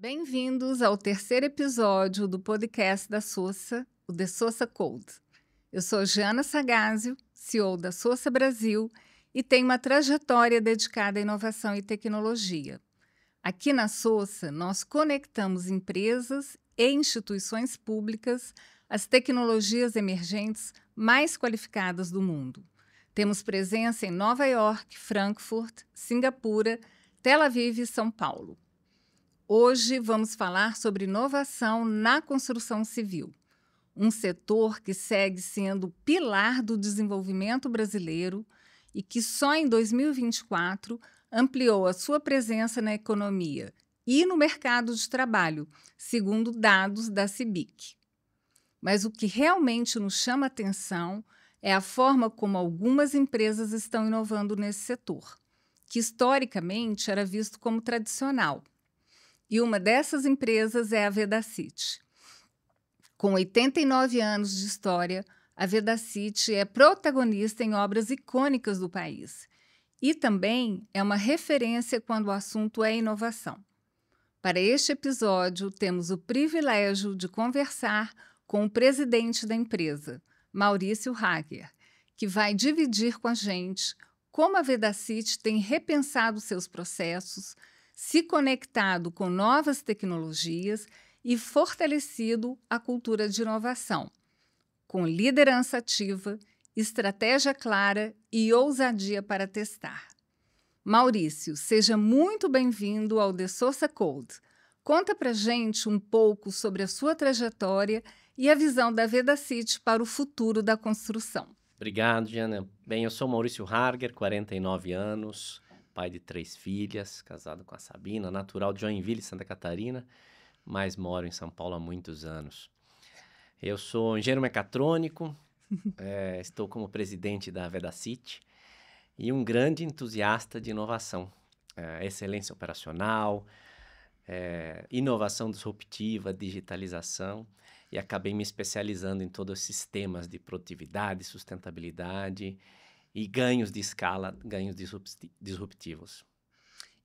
Bem-vindos ao terceiro episódio do podcast da Sossa, o The Sossa Code. Eu sou Jana Sagazio, CEO da Sossa Brasil, e tenho uma trajetória dedicada à inovação e tecnologia. Aqui na Sossa, nós conectamos empresas e instituições públicas às tecnologias emergentes mais qualificadas do mundo. Temos presença em Nova York, Frankfurt, Singapura, Tel Aviv e São Paulo. Hoje vamos falar sobre inovação na construção civil, um setor que segue sendo pilar do desenvolvimento brasileiro e que só em 2024 ampliou a sua presença na economia e no mercado de trabalho, segundo dados da CIBIC. Mas o que realmente nos chama atenção é a forma como algumas empresas estão inovando nesse setor, que historicamente era visto como tradicional. E uma dessas empresas é a Vedacity. Com 89 anos de história, a Vedacity é protagonista em obras icônicas do país e também é uma referência quando o assunto é inovação. Para este episódio, temos o privilégio de conversar com o presidente da empresa, Maurício Hager, que vai dividir com a gente como a Vedacity tem repensado seus processos, se conectado com novas tecnologias e fortalecido a cultura de inovação, com liderança ativa, estratégia clara e ousadia para testar. Maurício, seja muito bem-vindo ao The Sossa Code. Conta pra gente um pouco sobre a sua trajetória e a visão da Vedacity para o futuro da construção. Obrigado, Diana. Bem, eu sou Maurício Harger, 49 anos, pai de 3 filhas, casado com a Sabina, natural de Joinville, Santa Catarina, mas moro em São Paulo há muitos anos. Eu sou engenheiro mecatrônico, estou como presidente da Vedacity e um grande entusiasta de inovação, excelência operacional, inovação disruptiva, digitalização, e acabei me especializando em todos os sistemas de produtividade, sustentabilidade e ganhos de escala, ganhos disruptivos.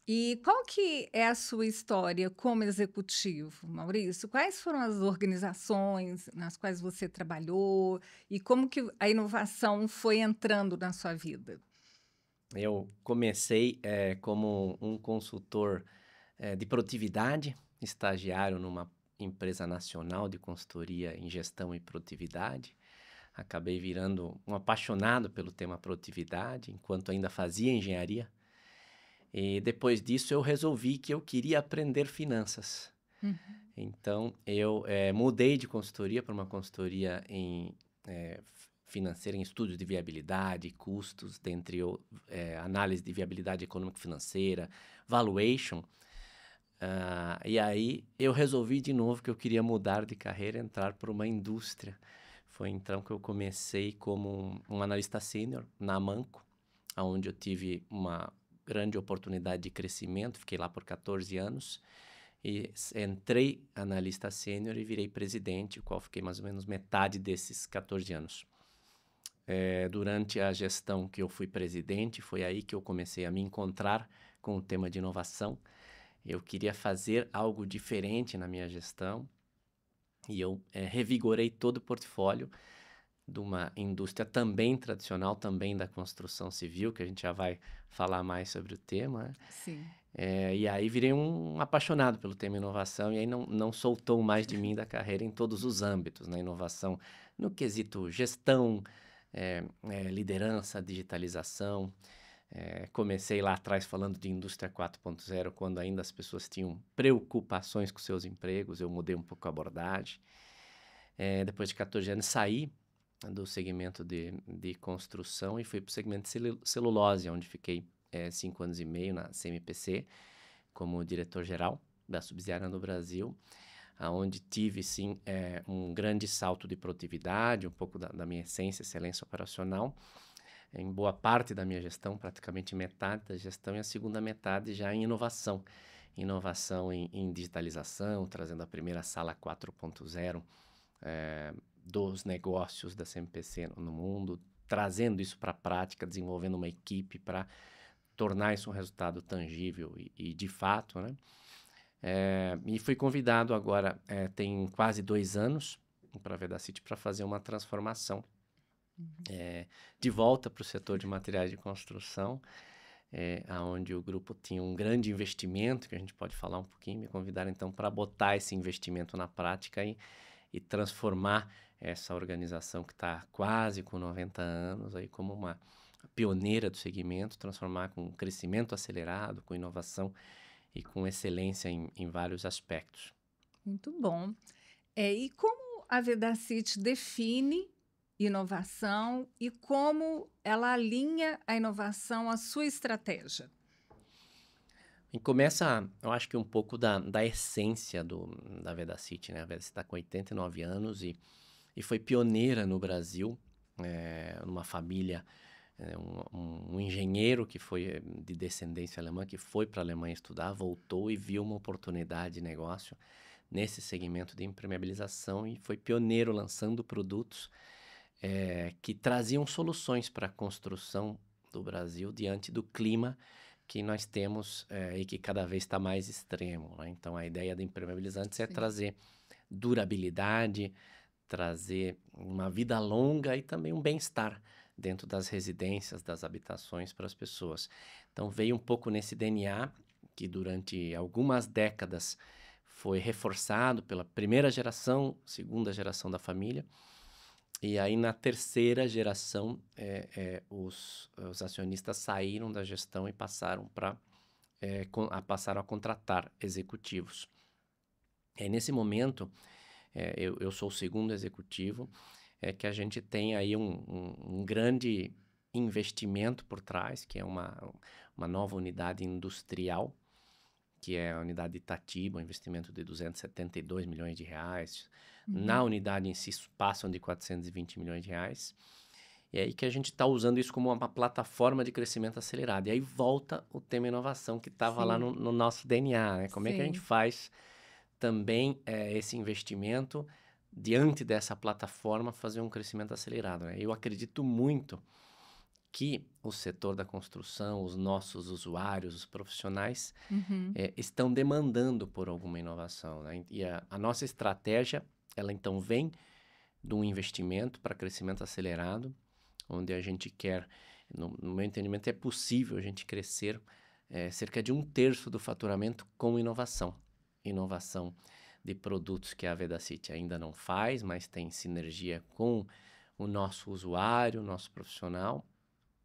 E qual que é a sua história como executivo, Maurício? Quais foram as organizações nas quais você trabalhou e como que a inovação foi entrando na sua vida? Eu comecei como um consultor de produtividade, estagiário numa empresa nacional de consultoria em gestão e produtividade. Acabei virando um apaixonado pelo tema produtividade, enquanto ainda fazia engenharia. E depois disso eu resolvi que eu queria aprender finanças. Uhum. Então eu mudei de consultoria para uma consultoria financeira em estudos de viabilidade, custos, dentre análise de viabilidade econômica financeira, valuation. E aí eu resolvi de novo que eu queria mudar de carreira, entrar para uma indústria. Foi então que eu comecei como um analista sênior na Amanco, onde eu tive uma grande oportunidade de crescimento, fiquei lá por 14 anos, e entrei analista sênior e virei presidente, o qual fiquei mais ou menos metade desses 14 anos. Durante a gestão que eu fui presidente, foi aí que eu comecei a me encontrar com o tema de inovação. Eu queria fazer algo diferente na minha gestão e eu revigorei todo o portfólio de uma indústria também tradicional, também da construção civil, que a gente já vai falar mais sobre o tema, né? Sim. E aí virei um apaixonado pelo tema inovação e aí não soltou mais de mim da carreira em todos os âmbitos, na inovação, no quesito gestão, liderança, digitalização. Comecei lá atrás falando de indústria 4.0, quando ainda as pessoas tinham preocupações com seus empregos, eu mudei um pouco a abordagem. Depois de 14 anos saí do segmento de construção e fui para o segmento de celulose, onde fiquei 5 anos e meio na CMPC, como diretor-geral da subsidiária no Brasil, onde tive, sim, um grande salto de produtividade, um pouco da minha essência, excelência operacional, em boa parte da minha gestão, praticamente metade da gestão, e a segunda metade já em inovação. Inovação em digitalização, trazendo a primeira sala 4.0 dos negócios da CMPC no mundo, trazendo isso para a prática, desenvolvendo uma equipe para tornar isso um resultado tangível e de fato, né? E fui convidado agora, tem quase 2 anos, para a Vedacity para fazer uma transformação de volta para o setor de materiais de construção, onde o grupo tinha um grande investimento, que a gente pode falar um pouquinho, me convidaram então para botar esse investimento na prática e transformar essa organização que está quase com 90 anos aí como uma pioneira do segmento, transformar com crescimento acelerado, com inovação e com excelência em vários aspectos. Muito bom. E como a Vedacity define inovação e como ela alinha a inovação à sua estratégia? E começa, eu acho que um pouco da essência da Vedacity, né? A Vedacity está com 89 anos e foi pioneira no Brasil, numa família, um engenheiro que foi de descendência alemã, que foi para a Alemanha estudar, voltou e viu uma oportunidade de negócio nesse segmento de impermeabilização e foi pioneiro lançando produtos que traziam soluções para a construção do Brasil diante do clima que nós temos e que cada vez está mais extremo, né? Então, a ideia de impermeabilizantes é Sim. trazer durabilidade, trazer uma vida longa e também um bem-estar dentro das residências, das habitações para as pessoas. Então, veio um pouco nesse DNA que durante algumas décadas foi reforçado pela primeira geração, segunda geração da família, e aí na terceira geração os acionistas saíram da gestão e passaram passaram a contratar executivos. Nesse momento, eu sou o segundo executivo, que a gente tem aí um grande investimento por trás, que é uma nova unidade industrial, que é a unidade de Itatiba, um investimento de 272 milhões de reais. Na unidade em si, passam de 420 milhões de reais. E aí que a gente está usando isso como uma plataforma de crescimento acelerado. E aí volta o tema inovação que estava lá no nosso DNA, né? Como é que a gente faz também esse investimento diante dessa plataforma fazer um crescimento acelerado, né? Eu acredito muito que o setor da construção, os nossos usuários, os profissionais, estão demandando por alguma inovação, né? E a nossa estratégia, ela então vem de um investimento para crescimento acelerado, onde a gente quer, no meu entendimento, é possível a gente crescer cerca de 1/3 do faturamento com inovação. Inovação de produtos que a Vedacity ainda não faz, mas tem sinergia com o nosso usuário, nosso profissional,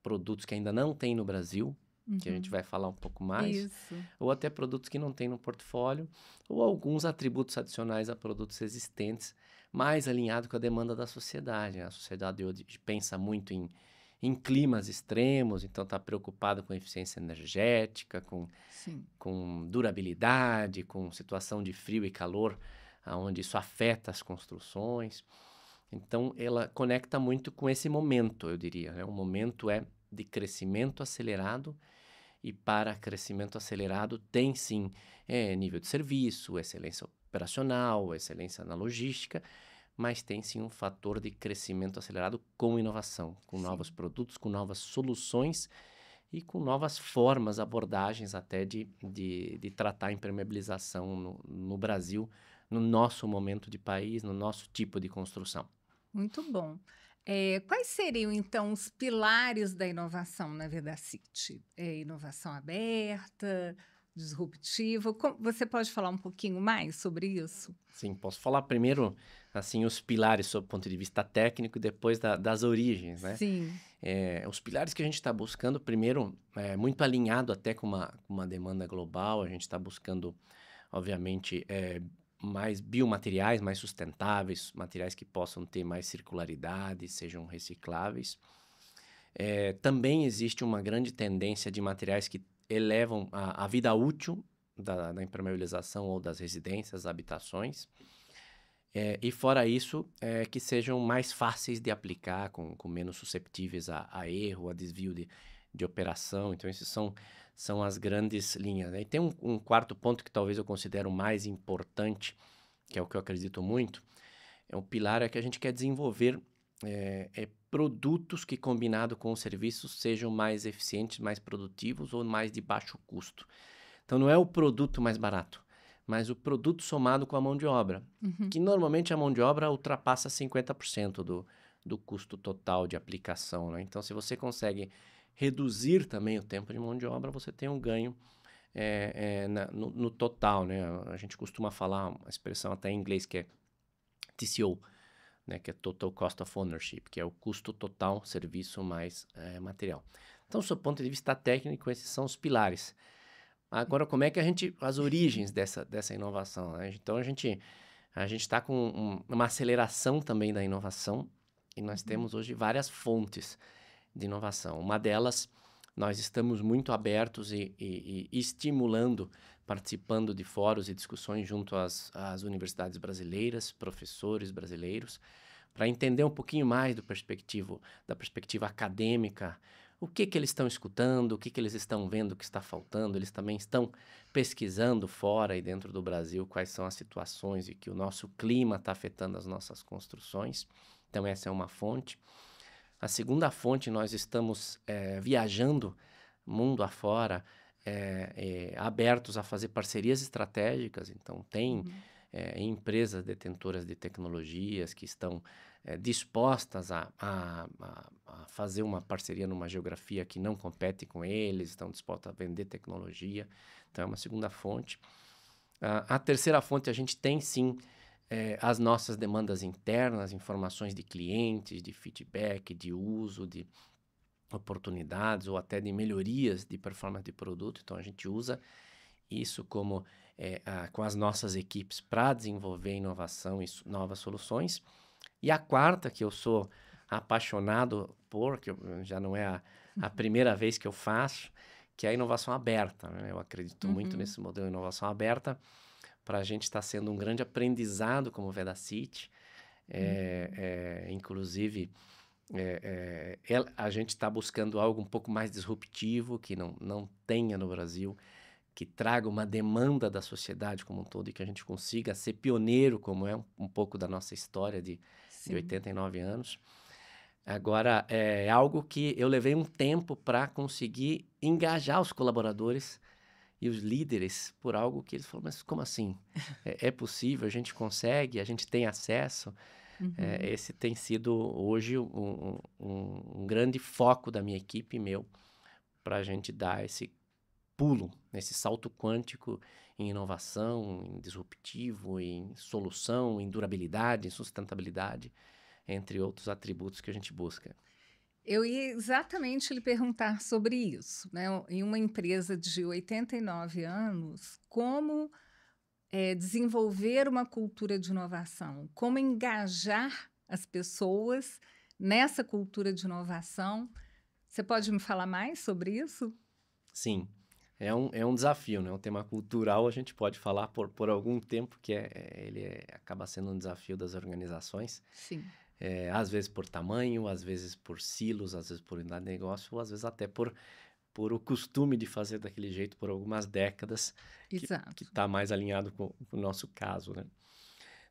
produtos que ainda não tem no Brasil, que a gente vai falar um pouco mais, Isso. ou até produtos que não tem no portfólio, ou alguns atributos adicionais a produtos existentes, mais alinhado com a demanda da sociedade, né? A sociedade hoje pensa muito em climas extremos, então está preocupada com eficiência energética, com durabilidade, com situação de frio e calor, onde isso afeta as construções. Então, ela conecta muito com esse momento, eu diria, né? O momento é de crescimento acelerado, e para crescimento acelerado tem sim nível de serviço, excelência operacional, excelência na logística, mas tem sim um fator de crescimento acelerado com inovação, com novos produtos, com novas soluções e com novas formas, abordagens até de tratar a impermeabilização no Brasil, no nosso momento de país, no nosso tipo de construção. Muito bom. Quais seriam, então, os pilares da inovação na Vedacity? Inovação aberta, disruptiva? Você pode falar um pouquinho mais sobre isso? Sim, posso falar primeiro, assim, os pilares sob o ponto de vista técnico e depois das origens, né? Sim. Os pilares que a gente está buscando, primeiro, muito alinhado até com uma demanda global, a gente está buscando, obviamente, mais biomateriais, mais sustentáveis, materiais que possam ter mais circularidade, sejam recicláveis. Também existe uma grande tendência de materiais que elevam a vida útil da impermeabilização ou das residências, habitações. E fora isso, que sejam mais fáceis de aplicar, com menos susceptíveis a erro, a desvio de operação. Então, esses são as grandes linhas, né? E tem um quarto ponto que talvez eu considero mais importante, que é o que eu acredito muito, o pilar é que a gente quer desenvolver produtos que, combinado com os serviços, sejam mais eficientes, mais produtivos ou mais de baixo custo. Então, não é o produto mais barato, mas o produto somado com a mão de obra, que normalmente a mão de obra ultrapassa 50% do custo total de aplicação, né? Então, se você consegue reduzir também o tempo de mão de obra, você tem um ganho no total, né? A gente costuma falar uma expressão até em inglês que é TCO, né? Que é Total Cost of Ownership, que é o custo total serviço mais material. Então, do ponto de vista técnico, esses são os pilares. Agora, como é que as origens dessa inovação, né? Então, a gente está com uma aceleração também da inovação e nós temos hoje várias fontes de inovação. Uma delas, nós estamos muito abertos e estimulando, participando de fóruns e discussões junto às universidades brasileiras, professores brasileiros, para entender um pouquinho mais da perspectiva acadêmica, o que eles estão escutando, o que eles estão vendo que está faltando. Eles também estão pesquisando fora e dentro do Brasil quais são as situações e que o nosso clima está afetando as nossas construções. Então, essa é uma fonte. A segunda fonte, nós estamos viajando mundo afora, abertos a fazer parcerias estratégicas. Então, tem empresas detentoras de tecnologias que estão dispostas a fazer uma parceria numa geografia que não compete com eles, estão dispostas a vender tecnologia. Então, é uma segunda fonte. A terceira fonte, a gente tem, sim, as nossas demandas internas, informações de clientes, de feedback, de uso, de oportunidades ou até de melhorias de performance de produto. Então, a gente usa isso como com as nossas equipes para desenvolver inovação e novas soluções. E a quarta, que eu sou apaixonado que já não é a primeira vez que eu faço, que é a inovação aberta, né? Eu acredito muito nesse modelo de inovação aberta. Para a gente está sendo um grande aprendizado como Vedacity. Inclusive, a gente está buscando algo um pouco mais disruptivo, que não tenha no Brasil, que traga uma demanda da sociedade como um todo e que a gente consiga ser pioneiro, como é um pouco da nossa história de 89 anos. Agora, é algo que eu levei um tempo para conseguir engajar os colaboradores e os líderes por algo que eles falaram, mas como assim? É possível, a gente consegue, a gente tem acesso. Esse tem sido hoje um grande foco da minha equipe e meu para a gente dar esse pulo, esse salto quântico em inovação, em disruptivo, em solução, em durabilidade, em sustentabilidade, entre outros atributos que a gente busca. Eu ia exatamente lhe perguntar sobre isso, né? Em uma empresa de 89 anos, como desenvolver uma cultura de inovação, como engajar as pessoas nessa cultura de inovação. Você pode me falar mais sobre isso? Sim, é um desafio, né? O tema cultural a gente pode falar por algum tempo, que acaba sendo um desafio das organizações. Sim. Às vezes por tamanho, às vezes por silos, às vezes por unidade de negócio, ou às vezes até por o costume de fazer daquele jeito por algumas décadas, que está mais alinhado com o nosso caso, né?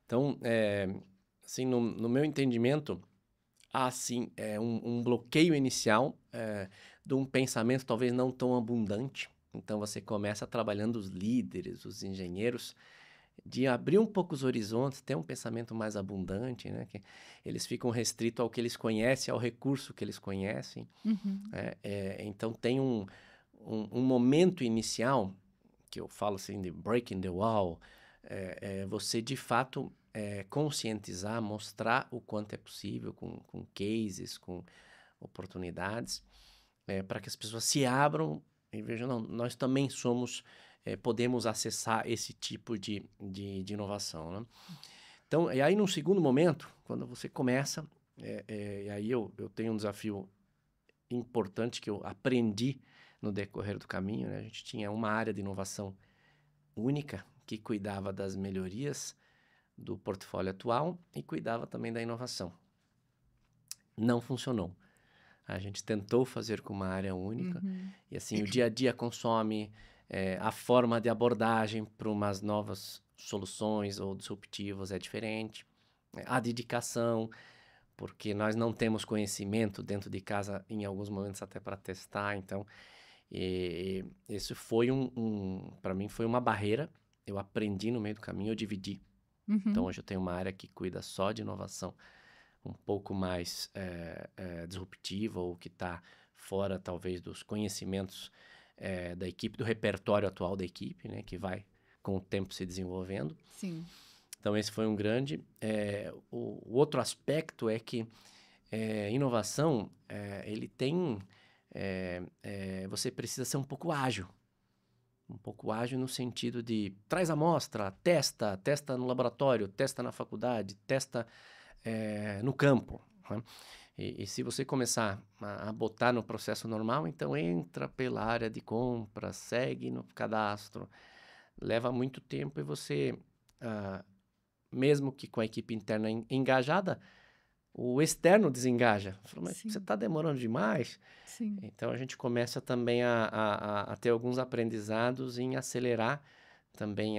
Então, assim, no meu entendimento, há, sim, um bloqueio inicial de um pensamento talvez não tão abundante. Então, você começa trabalhando os líderes, os engenheiros, de abrir um pouco os horizontes, ter um pensamento mais abundante, né? Que eles ficam restritos ao que eles conhecem, ao recurso que eles conhecem. Então, tem um momento inicial, que eu falo assim de breaking the wall, você de fato conscientizar, mostrar o quanto é possível com cases, com oportunidades, para que as pessoas se abram e vejam, não, nós também podemos acessar esse tipo de inovação, né? Então, e aí num segundo momento, quando você começa, e aí eu tenho um desafio importante que eu aprendi no decorrer do caminho, né? A gente tinha uma área de inovação única que cuidava das melhorias do portfólio atual e cuidava também da inovação. Não funcionou. A gente tentou fazer com uma área única e assim o dia a dia consome, a forma de abordagem para umas novas soluções ou disruptivas é diferente. A dedicação, porque nós não temos conhecimento dentro de casa em alguns momentos até para testar. Então, isso foi para mim foi uma barreira eu aprendi no meio do caminho, eu dividi. Então, hoje eu tenho uma área que cuida só de inovação, um pouco mais disruptiva, ou que está fora, talvez, dos conhecimentos da equipe, do repertório atual da equipe, né, que vai, com o tempo, se desenvolvendo. Sim. Então, esse foi um grande. O outro aspecto é que inovação, ele tem... você precisa ser um pouco ágil. Um pouco ágil no sentido de traz a amostra, testa no laboratório, testa na faculdade, testa no campo, né? E se você começar a botar no processo normal, então entra pela área de compra, segue no cadastro, leva muito tempo e você, mesmo que com a equipe interna engajada, o externo desengaja. Fala, mas você Sim. está demorando demais. Sim. Então, a gente começa também a ter alguns aprendizados em acelerar também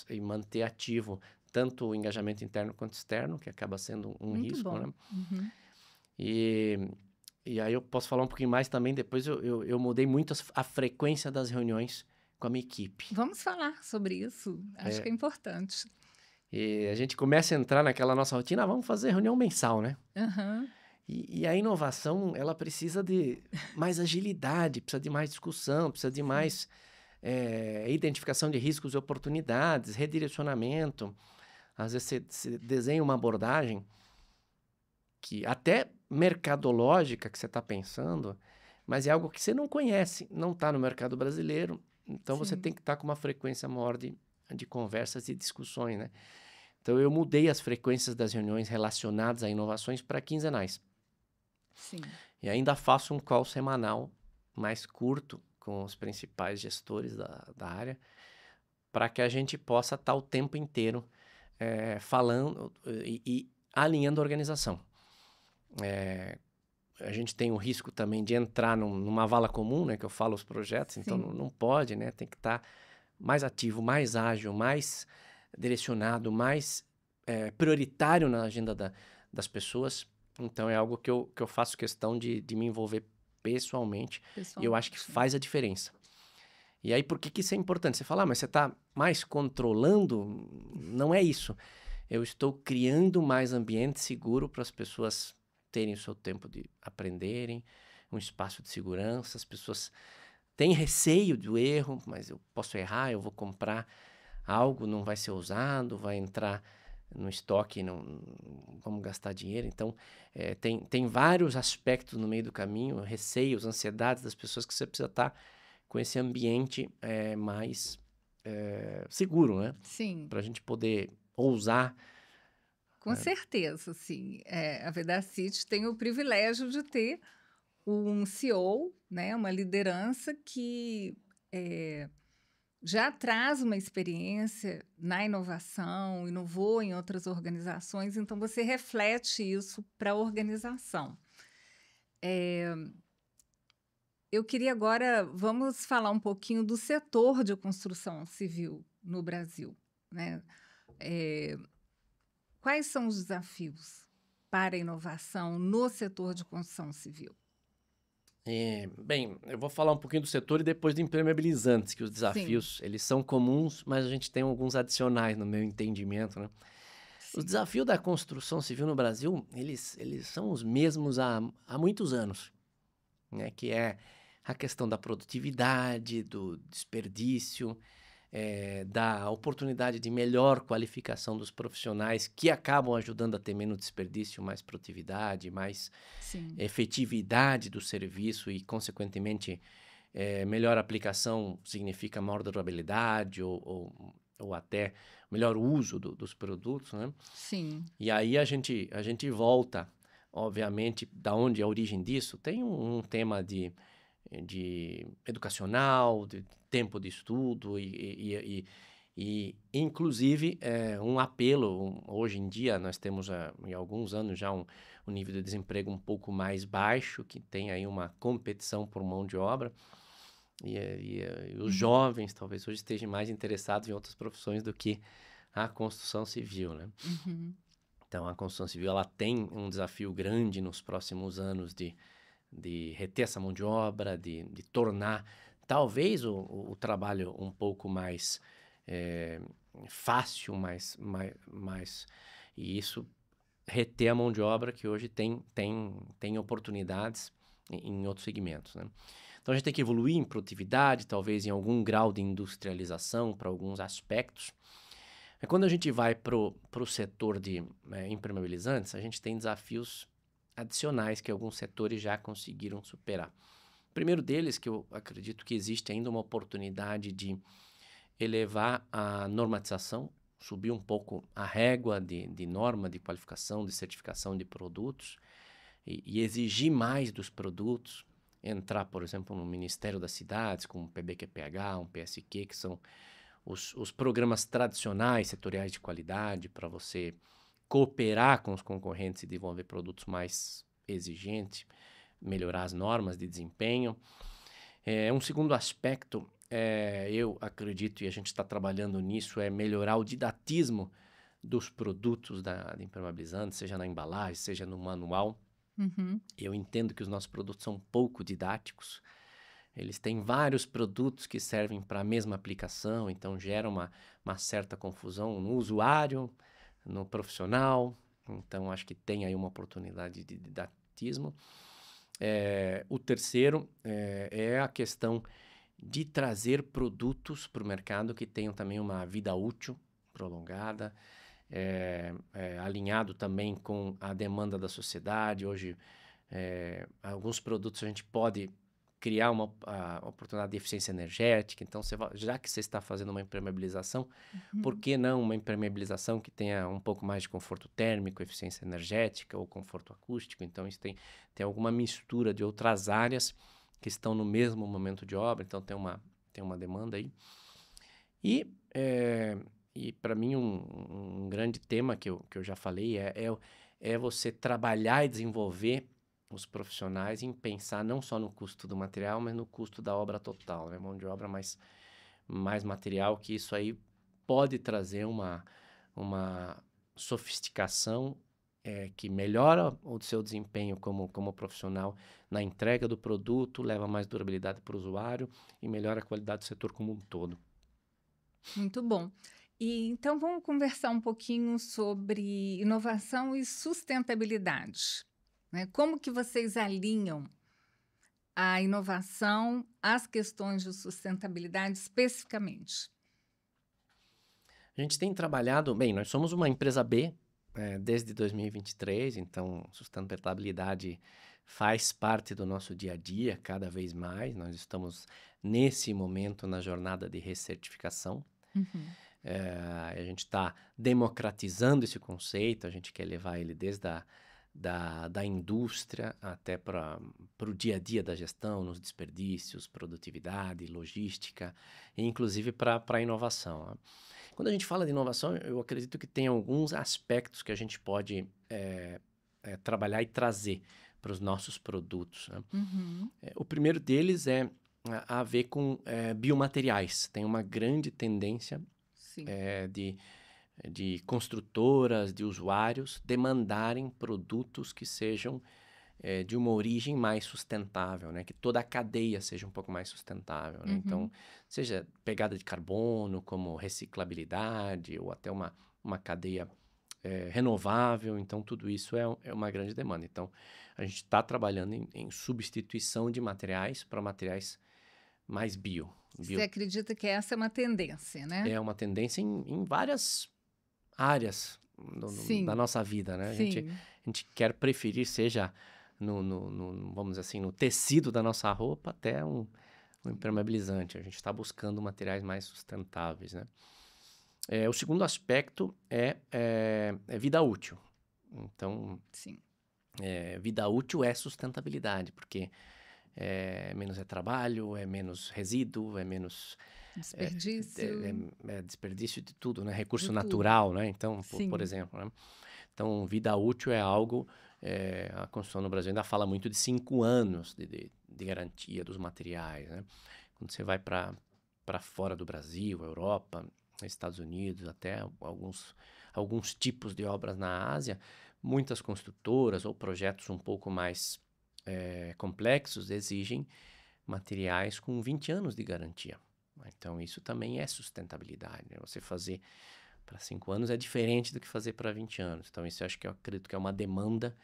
e manter ativo tanto o engajamento interno quanto externo, que acaba sendo um Muito risco, bom. né? E aí eu posso falar um pouquinho mais também, depois eu mudei muito a frequência das reuniões com a minha equipe. Vamos falar sobre isso. Acho que é importante. E a gente começa a entrar naquela nossa rotina, vamos fazer reunião mensal, né? Aham. E a inovação, ela precisa de mais agilidade, precisa de mais discussão, precisa de mais identificação de riscos e oportunidades, redirecionamento. Às vezes você desenha uma abordagem que até mercadológica que você está pensando, mas é algo que você não conhece, não está no mercado brasileiro, então você Sim. tem que estar com uma frequência maior de conversas e discussões, né? Então eu mudei as frequências das reuniões relacionadas a inovações para quinzenais. Sim. E ainda faço um call semanal mais curto com os principais gestores da área, para que a gente possa estar o tempo inteiro falando e alinhando a organização. A gente tem o risco também de entrar numa vala comum, né, que eu falo os projetos, então Sim. não pode, né, tem que estar mais ativo, mais ágil, mais direcionado, mais prioritário na agenda das pessoas. Então, é algo que eu faço questão de me envolver pessoalmente, e eu acho que Pessoalmente. faz a diferença. E aí, por que isso é importante? Você fala, mas você está mais controlando? Não é isso. Eu estou criando mais ambiente seguro para as pessoas terem o seu tempo de aprenderem, um espaço de segurança. As pessoas têm receio do erro, mas eu posso errar, eu vou comprar algo, não vai ser usado, vai entrar no estoque, não vamos gastar dinheiro. Então, tem vários aspectos no meio do caminho, receios, ansiedades das pessoas, que você precisa estar com esse ambiente mais seguro, né? Sim. Para a gente poder ousar. Com certeza, sim. A Vedacity tem o privilégio de ter um CEO, né, uma liderança que já traz uma experiência na inovação, inovou em outras organizações, então você reflete isso para a organização. Eu queria agora, vamos falar um pouquinho do setor de construção civil no Brasil, né? Quais são os desafios para a inovação no setor de construção civil? Bem, eu vou falar um pouquinho do setor e depois do impermeabilizantes, que os Sim, desafios, eles são comuns, mas a gente tem alguns adicionais no meu entendimento, né? Os sim, desafios da construção civil no Brasil, eles são os mesmos há muitos anos, né? Que é a questão da produtividade, do desperdício, da oportunidade de melhor qualificação dos profissionais, que acabam ajudando a ter menos desperdício, mais produtividade, mais sim, efetividade do serviço e, consequentemente, melhor aplicação significa maior durabilidade ou até melhor uso dos produtos, né? sim, E aí a gente volta, obviamente, da onde é a origem disso. Tem um tema de educacional, de tempo de estudo e inclusive, um apelo. Hoje em dia, nós temos, em alguns anos já, um nível de desemprego um pouco mais baixo, que tem aí uma competição por mão de obra. E os jovens talvez hoje estejam mais interessados em outras profissões do que a construção civil, né? Então, a construção civil, ela tem um desafio grande nos próximos anos de reter essa mão de obra, de tornar talvez o trabalho um pouco mais fácil, e isso reter a mão de obra que hoje tem oportunidades em outros segmentos, né? Então, a gente tem que evoluir em produtividade, talvez em algum grau de industrialização para alguns aspectos. Quando a gente vai para o setor de impermeabilizantes, a gente tem desafios adicionais que alguns setores já conseguiram superar. O primeiro deles, que eu acredito que existe ainda uma oportunidade de elevar a normatização, subir um pouco a régua de norma, de qualificação, de certificação de produtos e exigir mais dos produtos, entrar, por exemplo, no Ministério das Cidades, com um PBQPH, um PSQ, que são os programas tradicionais, setoriais de qualidade, para você cooperar com os concorrentes e desenvolver produtos mais exigentes, melhorar as normas de desempenho. Um segundo aspecto, eu acredito, e a gente está trabalhando nisso, é melhorar o didatismo dos produtos de impermeabilizantes, seja na embalagem, seja no manual. Uhum. Eu entendo que os nossos produtos são pouco didáticos. Eles têm vários produtos que servem para a mesma aplicação, então gera uma certa confusão no usuário, no profissional. Então, acho que tem aí uma oportunidade de didatismo. O terceiro é a questão de trazer produtos para o mercado que tenham também uma vida útil prolongada, alinhado também com a demanda da sociedade. Hoje, alguns produtos a gente pode criar uma oportunidade de eficiência energética. Então, já que você está fazendo uma impermeabilização, por que não uma impermeabilização que tenha um pouco mais de conforto térmico, eficiência energética ou conforto acústico? Então, isso tem alguma mistura de outras áreas que estão no mesmo momento de obra, então tem uma demanda aí. E para mim um grande tema que eu já falei é você trabalhar e desenvolver os profissionais em pensar não só no custo do material, mas no custo da obra total, né? Mão de obra mais material, que isso aí pode trazer uma sofisticação que melhora o seu desempenho como profissional na entrega do produto, leva mais durabilidade para o usuário e melhora a qualidade do setor como um todo. Muito bom. E então vamos conversar um pouquinho sobre inovação e sustentabilidade, né? Como que vocês alinham a inovação às questões de sustentabilidade especificamente? A gente tem trabalhado, bem, nós somos uma empresa B desde 2023, então sustentabilidade faz parte do nosso dia a dia cada vez mais. Nós estamos nesse momento na jornada de recertificação. Uhum. A gente está democratizando esse conceito, a gente quer levar ele desde da indústria até para o dia a dia da gestão, nos desperdícios, produtividade, logística, e inclusive para a inovação, né? Quando a gente fala de inovação, eu acredito que tem alguns aspectos que a gente pode trabalhar e trazer para os nossos produtos, né? Uhum. O primeiro deles é a ver com biomateriais. Tem uma grande tendência Sim. de construtoras, de usuários demandarem produtos que sejam de uma origem mais sustentável, né? Que toda a cadeia seja um pouco mais sustentável, né? Uhum. Então, seja pegada de carbono, como reciclabilidade, ou até uma cadeia renovável. Então, tudo isso é uma grande demanda. Então, a gente está trabalhando em substituição de materiais para materiais mais bio. Você acredita que essa é uma tendência, né? É uma tendência em várias áreas da Sim, nossa vida, né? A sim. gente quer preferir, seja vamos dizer assim, no tecido da nossa roupa até um impermeabilizante. A gente está buscando materiais mais sustentáveis, né? O segundo aspecto é vida útil. Então, Sim. vida útil é sustentabilidade, porque menos trabalho, menos resíduo, menos Desperdício desperdício de tudo, né? Recurso de tudo. natural, né? Então, por Sim. exemplo, né? Então, vida útil é algo... a construção no Brasil ainda fala muito de 5 anos de garantia dos materiais, né? Quando você vai para fora do Brasil, Europa, Estados Unidos, até alguns tipos de obras na Ásia, muitas construtoras ou projetos um pouco mais complexos exigem materiais com 20 anos de garantia. Então, isso também é sustentabilidade, né? Você fazer para 5 anos é diferente do que fazer para 20 anos. Então, isso eu acredito que é uma demanda,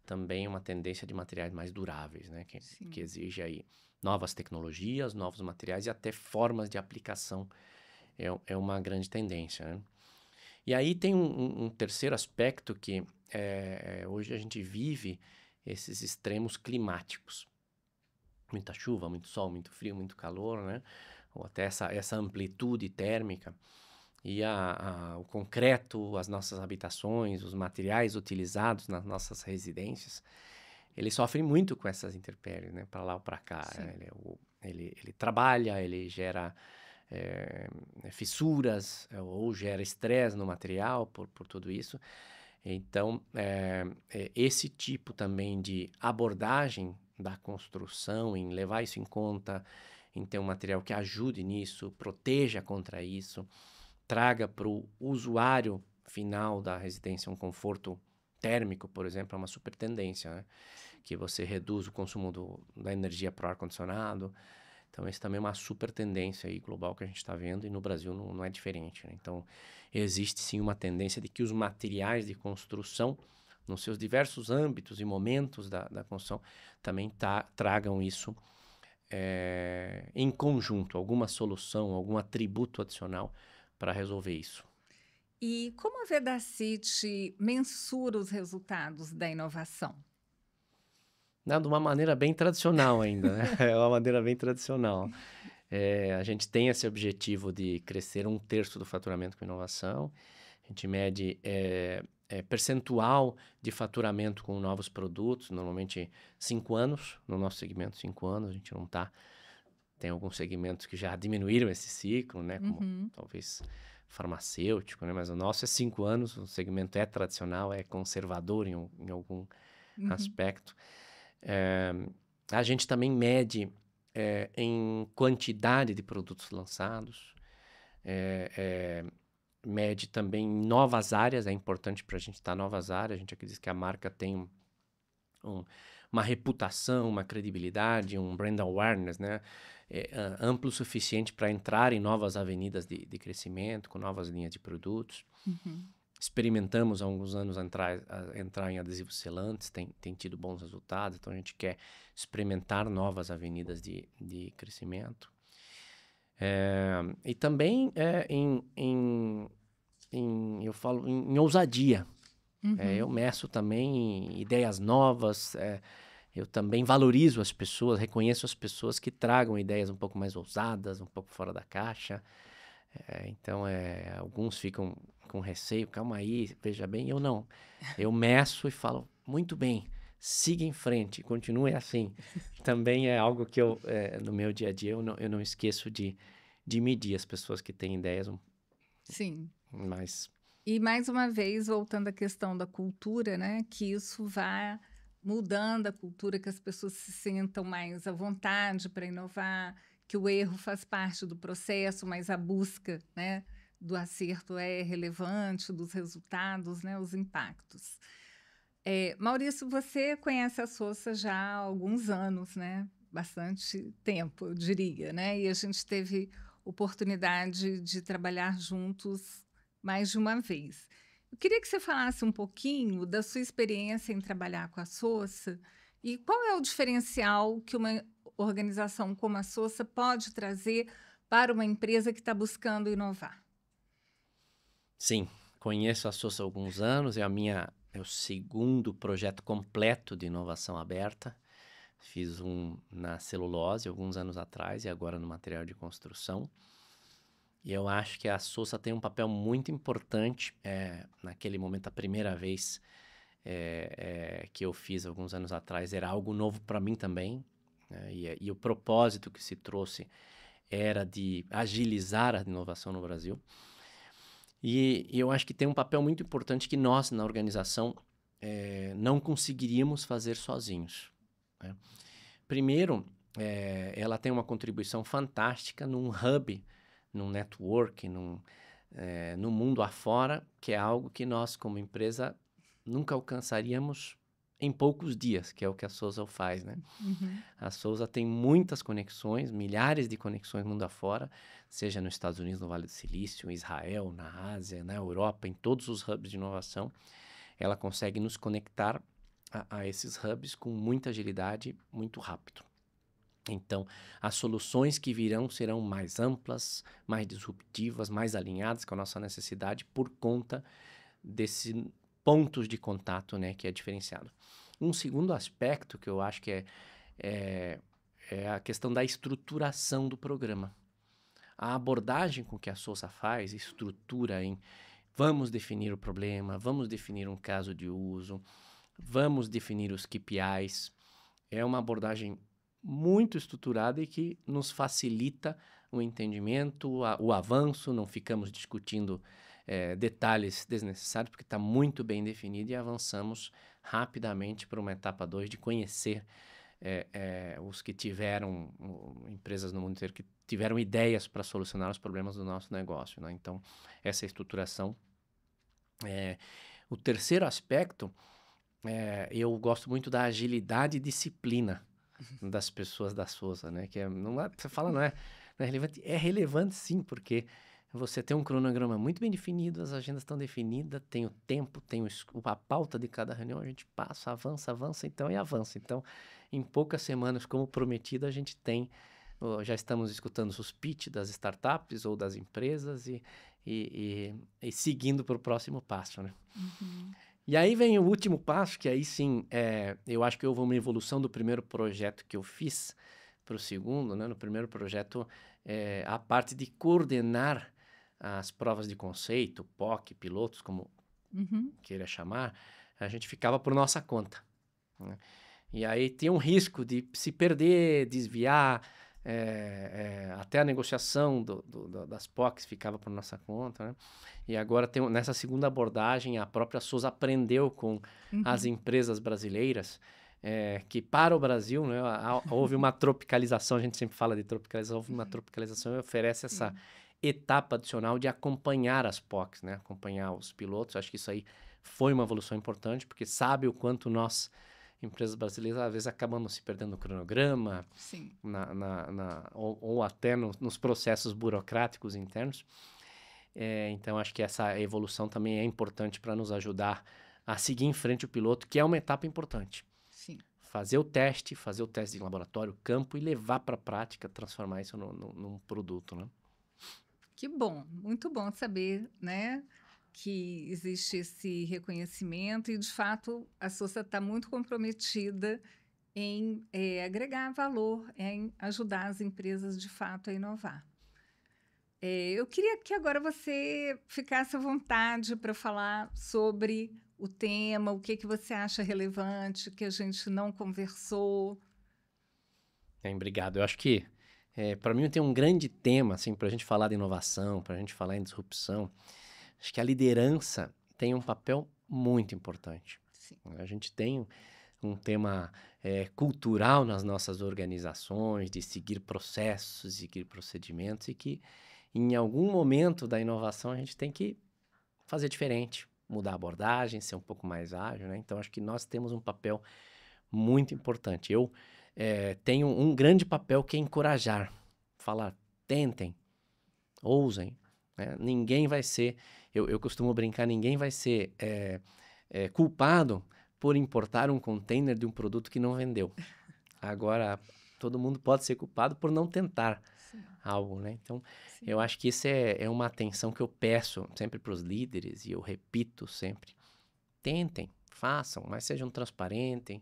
também uma tendência de materiais mais duráveis, né? Que Sim. exige aí novas tecnologias, novos materiais e até formas de aplicação. É uma grande tendência, né? E aí tem um terceiro aspecto que hoje a gente vive esses extremos climáticos. Muita chuva, muito sol, muito frio, muito calor, né? Ou até essa amplitude térmica. E o concreto, as nossas habitações, os materiais utilizados nas nossas residências, ele sofre muito com essas intempéries, né? Para lá ou para cá. Sim. Ele trabalha, ele gera fissuras ou gera estresse no material por tudo isso. Então, esse tipo também de abordagem da construção, em levar isso em conta, em ter um material que ajude nisso, proteja contra isso, traga para o usuário final da residência um conforto térmico, por exemplo, é uma super tendência, né? Que você reduz o consumo da energia para o ar-condicionado. Então, esse também é uma super tendência aí global que a gente está vendo, e no Brasil não é diferente, né? Então, existe sim uma tendência de que os materiais de construção, nos seus diversos âmbitos e momentos da construção, também tragam isso em conjunto, alguma solução, algum atributo adicional para resolver isso. E como a Vedacity mensura os resultados da inovação? Não, de uma maneira bem tradicional ainda, né? É uma maneira bem tradicional. A gente tem esse objetivo de crescer 1/3 do faturamento com inovação. A gente mede percentual de faturamento com novos produtos, normalmente 5 anos, no nosso segmento 5 anos, a gente não está... Tem alguns segmentos que já diminuíram esse ciclo, né? Como Uhum. talvez farmacêutico, né? Mas o nosso é 5 anos, o segmento é tradicional, é conservador em algum Uhum. aspecto. Eh, a gente também mede em quantidade de produtos lançados, mede também em novas áreas, é importante para a gente estar em novas áreas, a gente acredita que a marca tem um- uma reputação, uma credibilidade, um brand awareness, né? Amplo o suficiente para entrar em novas avenidas de crescimento, com novas linhas de produtos. Uhum. Experimentamos há alguns anos entrar em adesivos selantes, tem tido bons resultados, então a gente quer experimentar novas avenidas de crescimento. E também eu falo em ousadia. Eu Uhum. meço também ideias novas, eu também valorizo as pessoas, reconheço as pessoas que tragam ideias um pouco mais ousadas, um pouco fora da caixa. Então, alguns ficam com receio, calma aí, veja bem, eu não. Eu meço e falo, muito bem, siga em frente, continue assim. Também é algo que no meu dia a dia, eu não esqueço de medir as pessoas que têm ideias Sim. mais... E mais uma vez, voltando à questão da cultura, né? Que isso vá mudando a cultura, que as pessoas se sintam mais à vontade para inovar, que o erro faz parte do processo, mas a busca, né, do acerto é relevante, dos resultados, né, os impactos. Maurício, você conhece a Sousa já há alguns anos, né? Bastante tempo, eu diria, né? E a gente teve oportunidade de trabalhar juntos mais de uma vez. Eu queria que você falasse um pouquinho da sua experiência em trabalhar com a Sousa e qual é o diferencial que uma organização como a Sousa pode trazer para uma empresa que está buscando inovar. Sim, conheço a Sousa há alguns anos, é o segundo projeto completo de inovação aberta. Fiz um na celulose alguns anos atrás e agora no material de construção. E eu acho que a Sousa tem um papel muito importante. Naquele momento, a primeira vez que eu fiz alguns anos atrás, era algo novo para mim também, né? E o propósito que se trouxe era de agilizar a inovação no Brasil. E eu acho que tem um papel muito importante que nós, na organização, não conseguiríamos fazer sozinhos, né? Primeiro, ela tem uma contribuição fantástica num hub, num network, no mundo afora, que é algo que nós, como empresa, nunca alcançaríamos em poucos dias, que é o que a Sousa faz, né? Uhum. A Sousa tem muitas conexões, milhares de conexões mundo afora, seja nos Estados Unidos, no Vale do Silício, em Israel, na Ásia, na Europa, em todos os hubs de inovação. Ela consegue nos conectar a esses hubs com muita agilidade, muito rápido. Então, as soluções que virão serão mais amplas, mais disruptivas, mais alinhadas com a nossa necessidade por conta desses pontos de contato, né, que é diferenciado. Um segundo aspecto que eu acho que é, é a questão da estruturação do programa. A abordagem com que a Sousa faz, estrutura em vamos definir o problema, vamos definir um caso de uso, vamos definir os KPIs, é uma abordagem muito estruturada e que nos facilita o entendimento, o avanço, não ficamos discutindo detalhes desnecessários, porque está muito bem definido e avançamos rapidamente para uma etapa 2 de conhecer os que tiveram, empresas no mundo inteiro, que tiveram ideias para solucionar os problemas do nosso negócio, né? Então, essa estruturação. O terceiro aspecto, eu gosto muito da agilidade e disciplina das pessoas da Sousa, né? Que você fala, não é relevante? É relevante sim, porque você tem um cronograma muito bem definido, as agendas estão definidas, tem o tempo, tem a pauta de cada reunião, a gente passa, avança, então, e avança. Então, em poucas semanas, como prometido, a gente tem, já estamos escutando os pitch das startups ou das empresas e seguindo para o próximo passo, né? Uhum. E aí vem o último passo, que aí sim, eu acho que houve uma evolução do primeiro projeto que eu fiz para o segundo, né? No primeiro projeto, a parte de coordenar as provas de conceito, POC, pilotos, como queira chamar, a gente ficava por nossa conta, né? E aí tinha um risco de se perder, desviar, até a negociação das POCs ficava por nossa conta, né? E agora, nessa segunda abordagem, a própria Sousa aprendeu com as empresas brasileiras que para o Brasil, né, houve uma tropicalização, a gente sempre fala de tropicalização, houve uma tropicalização e oferece essa etapa adicional de acompanhar as POCs, né, acompanhar os pilotos. Acho que isso aí foi uma evolução importante, porque sabe o quanto nós, empresas brasileiras, às vezes acabamos se perdendo no cronograma, Sim. ou até nos processos burocráticos internos. Então, acho que essa evolução também é importante para nos ajudar a seguir em frente o piloto, que é uma etapa importante. Sim. Fazer o teste de laboratório, campo, e levar para a prática, transformar isso num produto, né? Que bom, muito bom saber, né, que existe esse reconhecimento e, de fato, a Sousa está muito comprometida em agregar valor, em ajudar as empresas, de fato, a inovar. Eu queria que agora você ficasse à vontade para falar sobre o tema, o que você acha relevante, que a gente não conversou. Obrigado. Eu acho que, para mim, tem um grande tema, assim, para a gente falar de inovação, para a gente falar em disrupção. Acho que a liderança tem um papel muito importante. Sim. A gente tem um tema cultural nas nossas organizações, de seguir processos, seguir procedimentos, e que em algum momento da inovação a gente tem que fazer diferente, mudar a abordagem, ser um pouco mais ágil, né? Então, acho que nós temos um papel muito importante. Eu tenho um grande papel que é encorajar, falar, tentem, ousem, né? Ninguém vai ser, eu costumo brincar, ninguém vai ser culpado por importar um container de um produto que não vendeu. Agora, todo mundo pode ser culpado por não tentar algo, né? Então, eu acho que isso é uma atenção que eu peço sempre para os líderes, e eu repito sempre. Tentem, façam, mas sejam transparentes,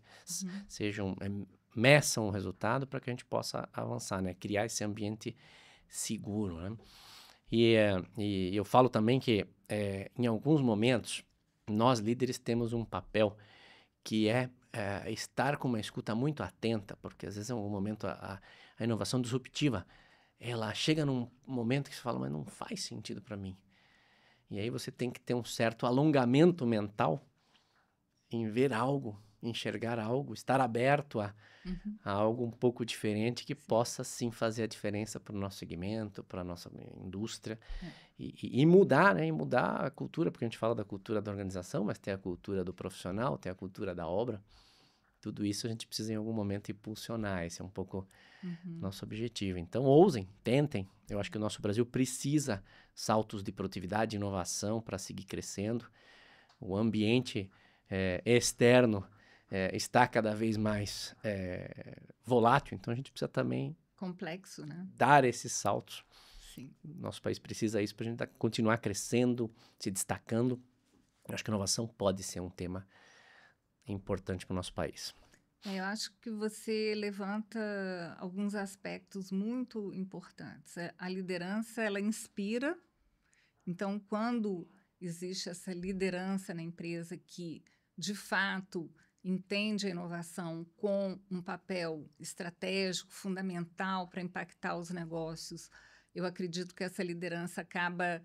meçam o resultado para que a gente possa avançar, né? Criar esse ambiente seguro, né? E eu falo também que, em alguns momentos, nós líderes temos um papel que é estar com uma escuta muito atenta, porque às vezes em algum momento a inovação disruptiva, ela chega num momento que você fala, mas não faz sentido para mim. E aí você tem que ter um certo alongamento mental em ver algo, enxergar algo, estar aberto a algo um pouco diferente que possa sim fazer a diferença para o nosso segmento, para a nossa indústria, e mudar, né? E mudar a cultura, porque a gente fala da cultura da organização, mas tem a cultura do profissional, tem a cultura da obra. Tudo isso a gente precisa em algum momento impulsionar, esse é um pouco Uhum. nosso objetivo. Então, ousem, tentem. Eu acho que o nosso Brasil precisa saltos de produtividade e inovação para seguir crescendo. O ambiente externo está cada vez mais volátil, então a gente precisa também Complexo, né? dar esses saltos. Sim. Nosso país precisa isso para a gente continuar crescendo, se destacando. Eu acho que a inovação pode ser um tema importante para o nosso país. Eu acho que você levanta alguns aspectos muito importantes. A liderança, ela inspira. Então, quando existe essa liderança na empresa que, de fato, entende a inovação com um papel estratégico, fundamental para impactar os negócios, eu acredito que essa liderança acaba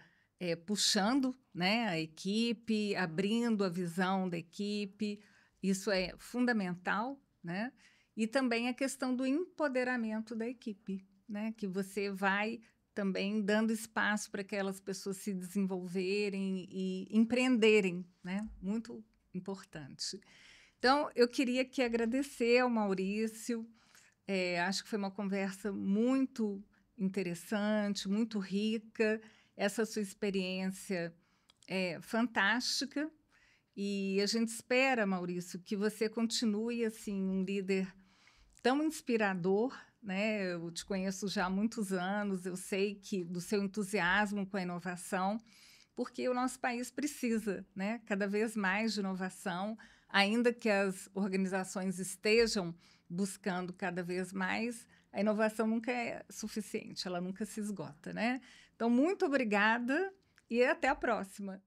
puxando, né, a equipe, abrindo a visão da equipe. Isso é fundamental, né? E também a questão do empoderamento da equipe, né? Que você vai também dando espaço para aquelas pessoas se desenvolverem e empreenderem, né? Muito importante. Então, eu queria aqui agradecer ao Maurício. Acho que foi uma conversa muito interessante, muito rica. Essa sua experiência é fantástica. E a gente espera, Maurício, que você continue assim um líder tão inspirador, né? Eu te conheço já há muitos anos, eu sei que do seu entusiasmo com a inovação, porque o nosso país precisa, né? Cada vez mais de inovação, ainda que as organizações estejam buscando cada vez mais, a inovação nunca é suficiente, ela nunca se esgota, né? Então, muito obrigada e até a próxima.